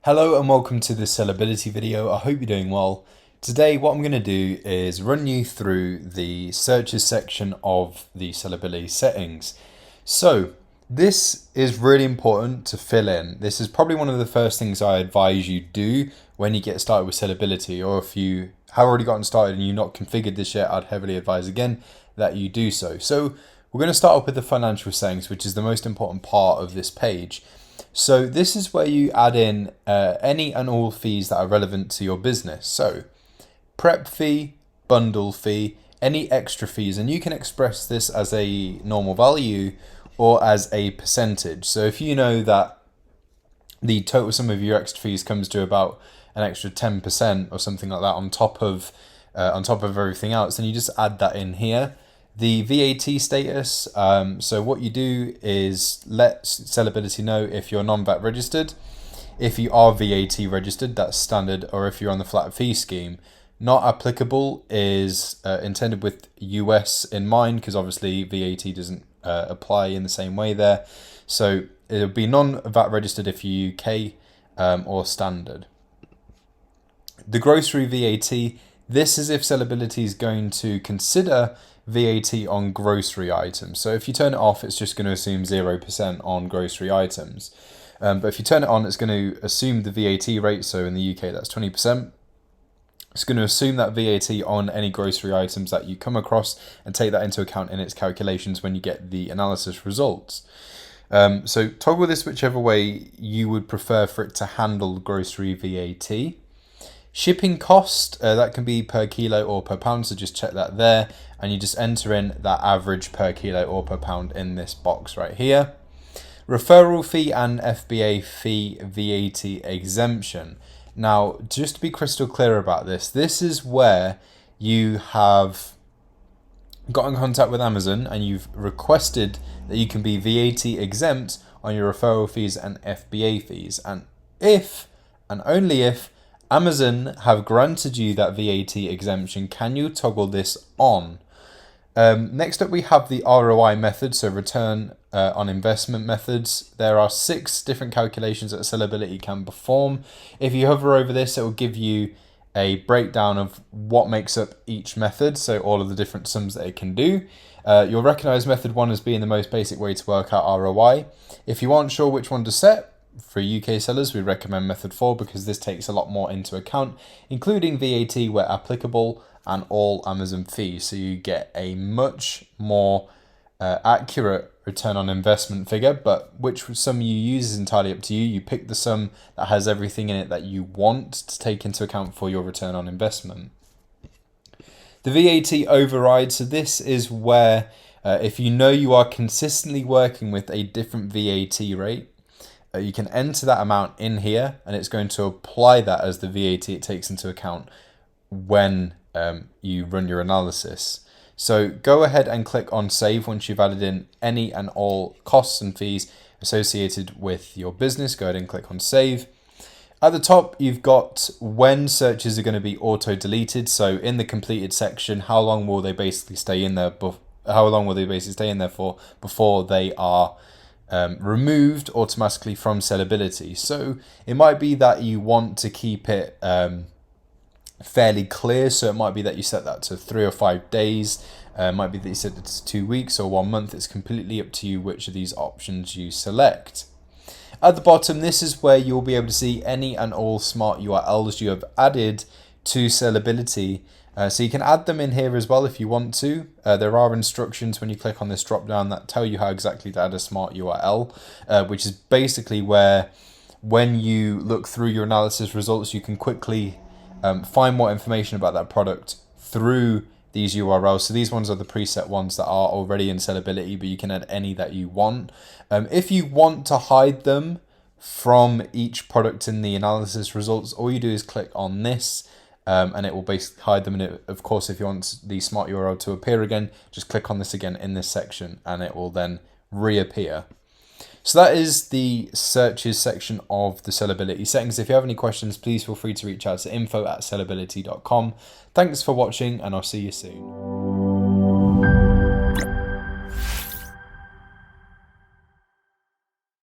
Hello and welcome to this Sellerbility video. I hope you're doing well. Today what I'm going to do is run you through the searches section of the Sellerbility settings. So this is really important to fill in. This is probably one of the first things I advise you do when you get started with Sellerbility, or if you have already gotten started and you've not configured this yet, I'd heavily advise again that you do so. So we're going to start off with the financial settings, which is the most important part of this page. So this is where you add in any and all fees that are relevant to your business. So prep fee, bundle fee, any extra fees, and you can express this as a normal value or as a percentage. So if you know that the total sum of your extra fees comes to about an extra 10% or something like that on top of everything else, then you just add that in here. The VAT status, so what you do is let Sellerbility know if you're non-VAT registered. If you are VAT registered, that's standard, or if you're on the flat fee scheme. Not applicable is intended with US in mind, because obviously VAT doesn't apply in the same way there. So it'll be non-VAT registered if you're UK or standard. The grocery VAT, this is if Sellerbility is going to consider VAT on grocery items. So if you turn it off, it's just going to assume 0% on grocery items. But if you turn it on, it's going to assume the VAT rate. So in the UK, that's 20%. It's going to assume that VAT on any grocery items that you come across and take that into account in its calculations when you get the analysis results. So toggle this whichever way you would prefer for it to handle grocery VAT. Shipping cost, that can be per kilo or per pound, so just check that there, and you just enter in that average per kilo or per pound in this box right here. Referral fee and FBA fee VAT exemption. Now, just to be crystal clear about this, this is where you have got in contact with Amazon and you've requested that you can be VAT exempt on your referral fees and FBA fees. And if, and only if, Amazon have granted you that VAT exemption, can you toggle this on? Next up, we have the ROI method, so return on investment methods. There are 6 different calculations that Sellerbility can perform. If you hover over this, it will give you a breakdown of what makes up each method, so all of the different sums that it can do. You'll recognize method 1 as being the most basic way to work out ROI. If you aren't sure which one to set, for UK sellers, we recommend method 4 because this takes a lot more into account, including VAT where applicable and all Amazon fees. So you get a much more accurate return on investment figure, but which sum you use is entirely up to you. You pick the sum that has everything in it that you want to take into account for your return on investment. The VAT override, so this is where if you know you are consistently working with a different VAT rate, you can enter that amount in here and it's going to apply that as the VAT it takes into account when you run your analysis. So go ahead and click on save once you've added in any and all costs and fees associated with your business. Go ahead and click on save. At the top, you've got when searches are going to be auto deleted. So in the completed section, how long will they basically stay in there? How long will they basically stay in there for before they are removed automatically from Sellerbility? So it might be that you want to keep it fairly clear, so it might be that you set that to 3 or 5 days, it might be that you set it to 2 weeks or 1 month. It's completely up to you which of these options you select. At the bottom, this is where you'll be able to see any and all smart URLs you have added to Sellerbility. So you can add them in here as well if you want to. There are instructions when you click on this drop down that tell you how exactly to add a smart URL, which is basically where when you look through your analysis results, you can quickly find more information about that product through these URLs. So these ones are the preset ones that are already in Sellerbility, but you can add any that you want. If you want to hide them from each product in the analysis results, all you do is click on this. And it will basically hide them. And of course, if you want the smart URL to appear again, just click on this again in this section and it will then reappear. So that is the searches section of the Sellerbility settings. If you have any questions, please feel free to reach out to info@sellerbility.com. Thanks for watching and I'll see you soon.